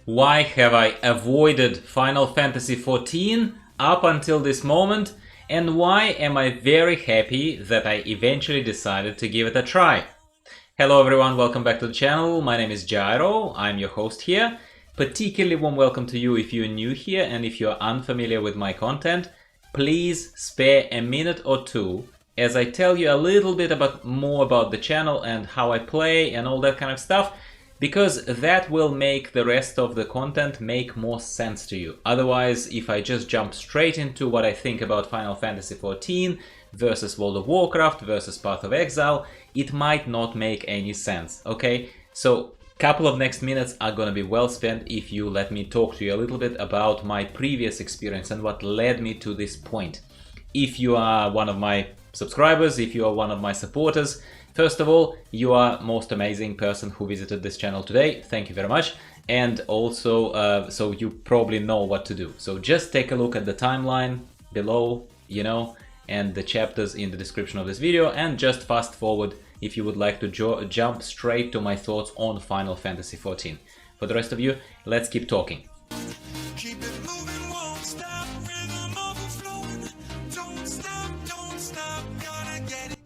Why have I avoided Final Fantasy XIV up until this moment, and why am I very happy that I eventually decided to give it a try? Hello everyone, welcome back to the channel. My name is Gyro, I'm your host here. Particularly warm welcome to you if you're new here, and if you're unfamiliar with my content, please spare a minute or two as I tell you a little bit more about the channel and how I play and all that kind of stuff, because that will make the rest of the content make more sense to you. Otherwise, if I just jump straight into what I think about Final Fantasy XIV versus World of Warcraft versus Path of Exile, it might not make any sense, okay? So couple of next minutes are gonna be well spent if you let me talk to you a little bit about my previous experience and what led me to this point. If you are one of my subscribers, if you are one of my supporters, first of all, you are most amazing person who visited this channel today. Thank you very much. And also, so you probably know what to do. So just take a look at the timeline below, and the chapters in the description of this video, and just fast forward if you would like to jump straight to my thoughts on Final Fantasy XIV. For the rest of you, let's keep talking. Keep it moving, won't stop, rhythm overflowing. Don't stop, gotta get it.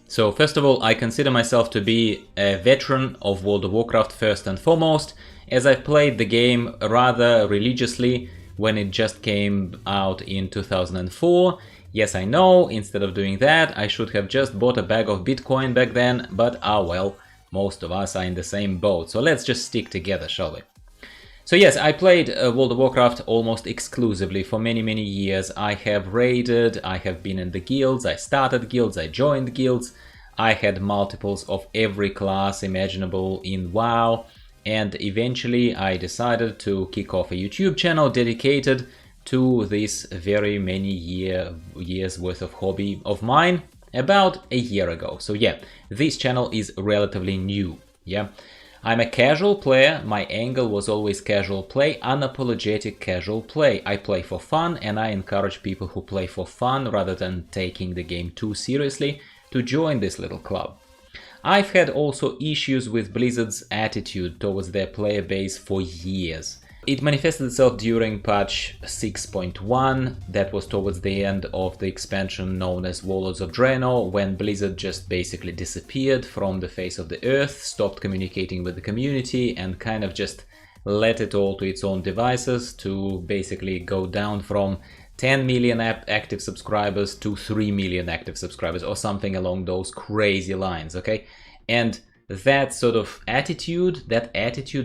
So first of all, I consider myself to be a veteran of World of Warcraft first and foremost, as I've played the game rather religiously when it just came out in 2004. Yes, I know, instead of doing that, I should have just bought a bag of Bitcoin back then, but well, most of us are in the same boat, so let's just stick together, shall we? So yes, I played World of Warcraft almost exclusively for many years. I have raided, I have been in the guilds, I started guilds, I joined guilds, I had multiples of every class imaginable in WoW, and eventually I decided to kick off a YouTube channel dedicated to this very many years worth of hobby of mine about a year ago. So yeah, this channel is relatively new. Yeah, I'm a casual player. My angle was always casual play, unapologetic casual play. I play for fun, and I encourage people who play for fun rather than taking the game too seriously to join this little club. I've had also issues with Blizzard's attitude towards their player base for years. It manifested itself during patch 6.1, that was towards the end of the expansion known as Warlords of Draenor, when Blizzard just basically disappeared from the face of the earth, stopped communicating with the community, and kind of just let it all to its own devices to basically go down from 10 million active subscribers to 3 million active subscribers, or something along those crazy lines, okay? And that sort of attitude,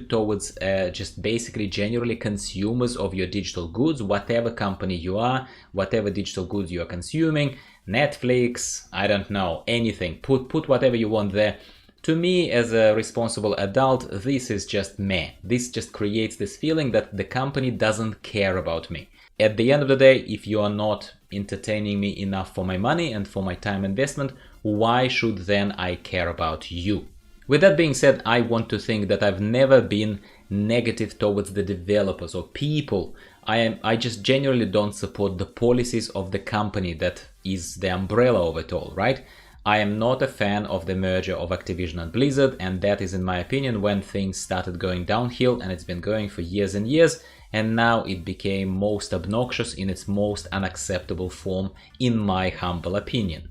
towards just basically generally consumers of your digital goods, whatever company you are, whatever digital goods you are consuming, Netflix, I don't know, anything, put whatever you want there. To me, as a responsible adult, this is just meh. This just creates this feeling that the company doesn't care about me. At the end of the day, if you are not entertaining me enough for my money and for my time investment, why should then I care about you? With that being said, I want to think that I've never been negative towards the developers or people. I just genuinely don't support the policies of the company that is the umbrella of it all, right? I am not a fan of the merger of Activision and Blizzard, and that is, in my opinion, when things started going downhill, and it's been going for years and years, and now it became most obnoxious in its most unacceptable form, in my humble opinion.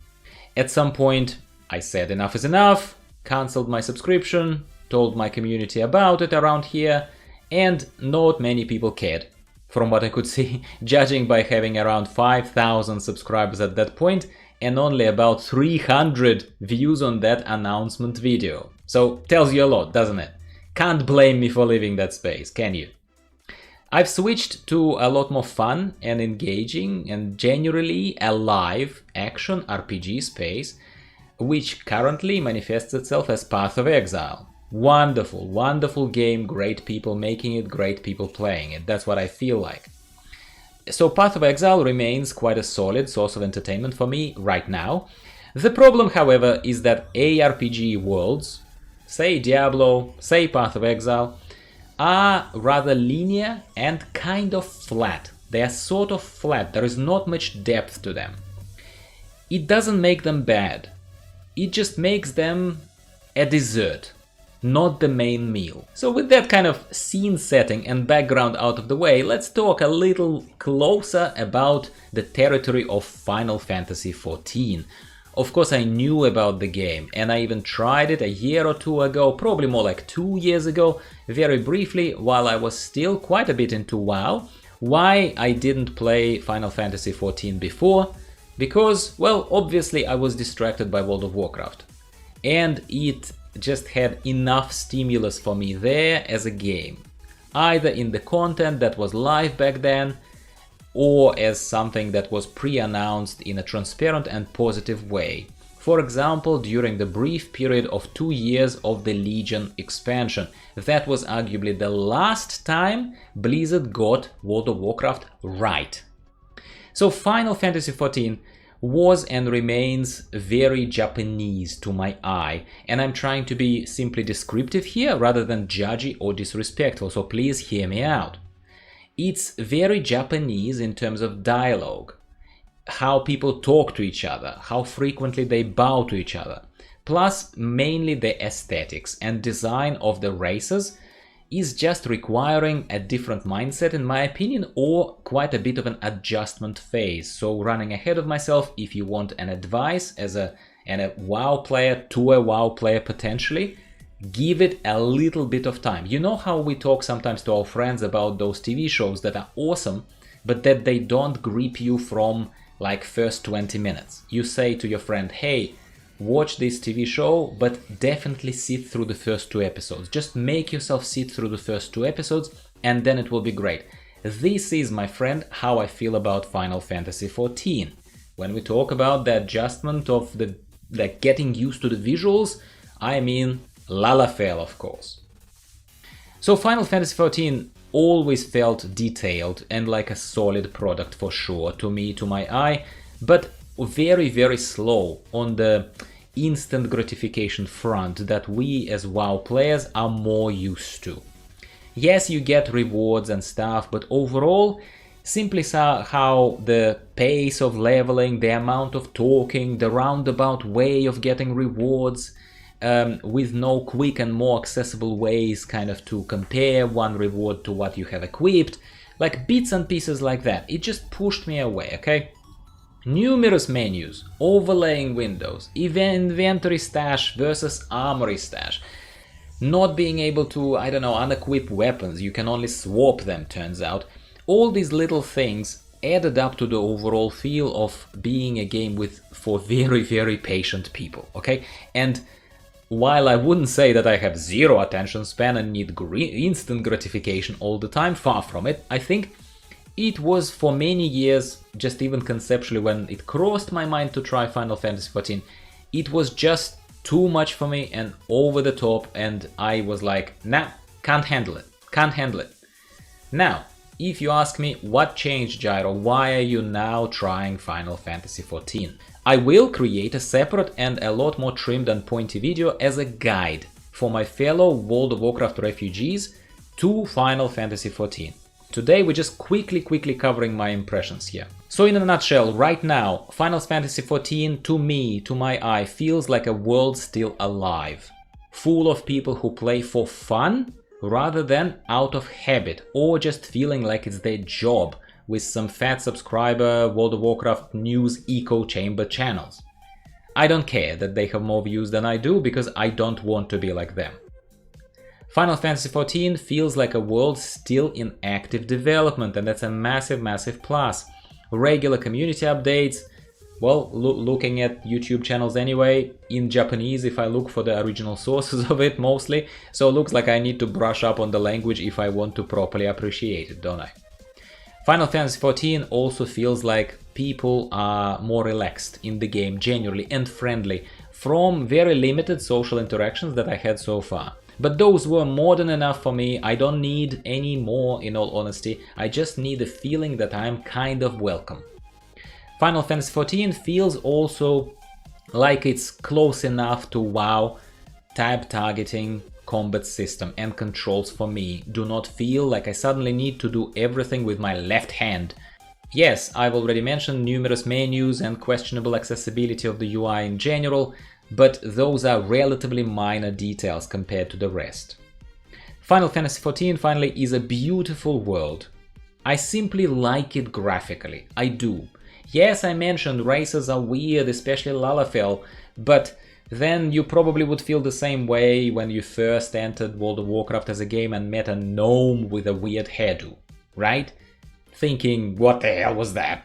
At some point, I said enough is enough, cancelled my subscription, told my community about it around here, and not many people cared. From what I could see, judging by having around 5,000 subscribers at that point, and only about 300 views on that announcement video. So, tells you a lot, doesn't it? Can't blame me for leaving that space, can you? I've switched to a lot more fun and engaging and generally alive action RPG space, which currently manifests itself as Path of Exile. Wonderful, wonderful game, great people making it, great people playing it. That's what I feel like. So Path of Exile remains quite a solid source of entertainment for me right now. The problem, however, is that ARPG worlds, say Diablo, say Path of Exile, are rather linear and kind of flat. They are sort of flat, there is not much depth to them. It doesn't make them bad. It just makes them a dessert. not the main meal. So with that kind of scene setting and background out of the way, let's talk a little closer about the territory of Final Fantasy XIV. Of course, I knew about the game, and I even tried it a year or two ago, probably more like 2 years ago, very briefly, while I was still quite a bit into WoW. Why I didn't play Final Fantasy XIV before? Because, well, obviously I was distracted by World of Warcraft. And it just had enough stimulus for me there as a game. Either in the content that was live back then, or as something that was pre-announced in a transparent and positive way. For example, during the brief period of 2 years of the Legion expansion. That was arguably the last time Blizzard got World of Warcraft right. So Final Fantasy XIV was and remains very Japanese to my eye, and I'm trying to be simply descriptive here rather than judgy or disrespectful, so please hear me out. It's very Japanese in terms of dialogue, how people talk to each other, how frequently they bow to each other, plus mainly the aesthetics and design of the races is just requiring a different mindset in my opinion, or quite a bit of an adjustment phase. So running ahead of myself, if you want an advice as a WoW player to a WoW player potentially, give it a little bit of time. You know how we talk sometimes to our friends about those TV shows that are awesome, but that they don't grip you from like first 20 minutes. You say to your friend, hey, watch this TV show, but definitely sit through the first 2 episodes. Just make yourself sit through the first 2 episodes and then it will be great. This is, my friend, how I feel about Final Fantasy XIV. When we talk about the adjustment of the getting used to the visuals, I mean Lalafell, of course. So Final Fantasy XIV always felt detailed and like a solid product for sure to me, to my eye, but very, very slow on the instant gratification front that we as WoW players are more used to. Yes, you get rewards and stuff, but overall, simply how the pace of leveling, the amount of talking, the roundabout way of getting rewards, with no quick and more accessible ways kind of to compare one reward to what you have equipped, like bits and pieces like that, it just pushed me away, okay? Numerous menus, overlaying windows, inventory stash versus armory stash, not being able to, I don't know, unequip weapons, you can only swap them, turns out. All these little things added up to the overall feel of being a game for very, very patient people, okay? And while I wouldn't say that I have zero attention span and need instant gratification all the time, far from it, I think it was for many years, just even conceptually when it crossed my mind to try Final Fantasy XIV, it was just too much for me and over the top, and I was like, nah, can't handle it. Now, if you ask me what changed, Gyro, why are you now trying Final Fantasy XIV? I will create a separate and a lot more trimmed and pointy video as a guide for my fellow World of Warcraft refugees to Final Fantasy XIV. Today we're just quickly covering my impressions here. So in a nutshell, right now, Final Fantasy XIV to me, to my eye, feels like a world still alive, full of people who play for fun rather than out of habit or just feeling like it's their job with some fat subscriber World of Warcraft news echo chamber channels. I don't care that they have more views than I do because I don't want to be like them. Final Fantasy XIV feels like a world still in active development, and that's a massive plus. Regular community updates, well, looking at YouTube channels anyway, in Japanese if I look for the original sources of it mostly, so it looks like I need to brush up on the language if I want to properly appreciate it, don't I? Final Fantasy XIV also feels like people are more relaxed in the game generally and friendly from very limited social interactions that I had so far. But those were more than enough for me. I don't need any more, in all honesty. I just need a feeling that I'm kind of welcome. Final Fantasy XIV feels also like it's close enough to WoW. Tab targeting, combat system and controls for me do not feel like I suddenly need to do everything with my left hand. Yes, I've already mentioned numerous menus and questionable accessibility of the UI in general, but those are relatively minor details compared to the rest. Final Fantasy XIV finally is a beautiful world. I simply like it graphically, I do. Yes, I mentioned races are weird, especially Lalafell, but then you probably would feel the same way when you first entered World of Warcraft as a game and met a gnome with a weird hairdo, right? Thinking, what the hell was that?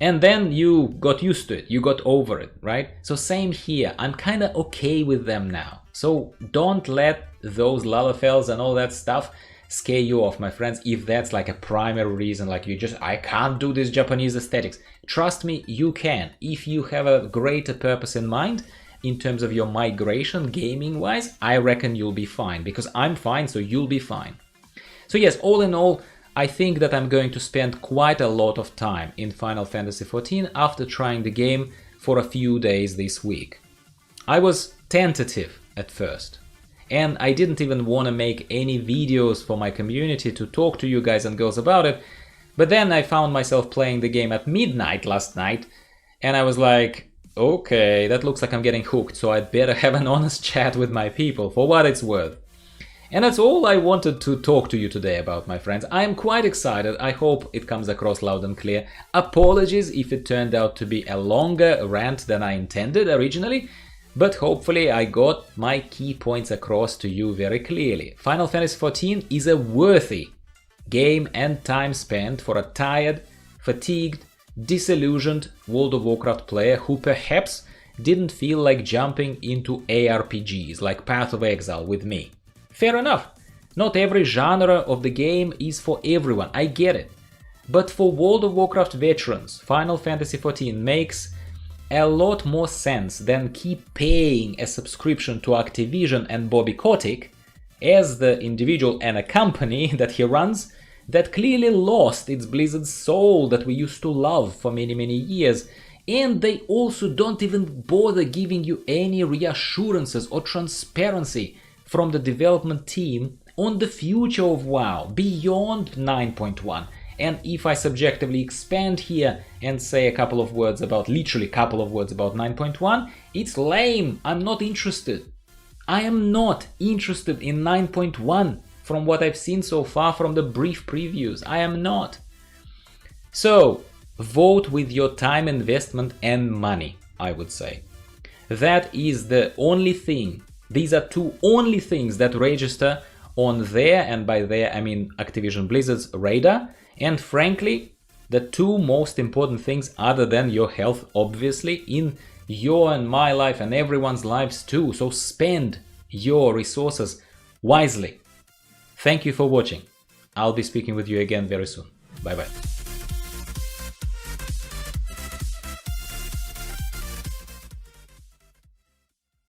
And then you got used to it, you got over it, right? So same here, I'm kinda okay with them now. So don't let those Lalafells and all that stuff scare you off, my friends, if that's like a primary reason, like I can't do this Japanese aesthetics. Trust me, you can, if you have a greater purpose in mind in terms of your migration gaming-wise. I reckon you'll be fine, because I'm fine, so you'll be fine. So yes, all in all, I think that I'm going to spend quite a lot of time in Final Fantasy XIV after trying the game for a few days this week. I was tentative at first, and I didn't even want to make any videos for my community to talk to you guys and girls about it, but then I found myself playing the game at midnight last night, and I was like, okay, that looks like I'm getting hooked, so I'd better have an honest chat with my people, for what it's worth. And that's all I wanted to talk to you today about, my friends. I am quite excited, I hope it comes across loud and clear. Apologies if it turned out to be a longer rant than I intended originally, but hopefully I got my key points across to you very clearly. Final Fantasy XIV is a worthy game and time spent for a tired, fatigued, disillusioned World of Warcraft player who perhaps didn't feel like jumping into ARPGs like Path of Exile with me. Fair enough, not every genre of the game is for everyone, I get it. But for World of Warcraft veterans, Final Fantasy XIV makes a lot more sense than keep paying a subscription to Activision and Bobby Kotick, as the individual and a company that he runs that clearly lost its Blizzard soul that we used to love for many years, and they also don't even bother giving you any reassurances or transparency from the development team on the future of WoW beyond 9.1. And if I subjectively expand here and say a couple of words about, literally couple of words about 9.1, it's lame, I'm not interested. I am not interested in 9.1 from what I've seen so far from the brief previews, I am not. So, vote with your time investment and money, I would say. That is the only thing. These are two only things that register on their, and by their I mean Activision Blizzard's radar, and frankly, the two most important things other than your health, obviously, in your and my life and everyone's lives too, so spend your resources wisely. Thank you for watching. I'll be speaking with you again very soon. Bye bye.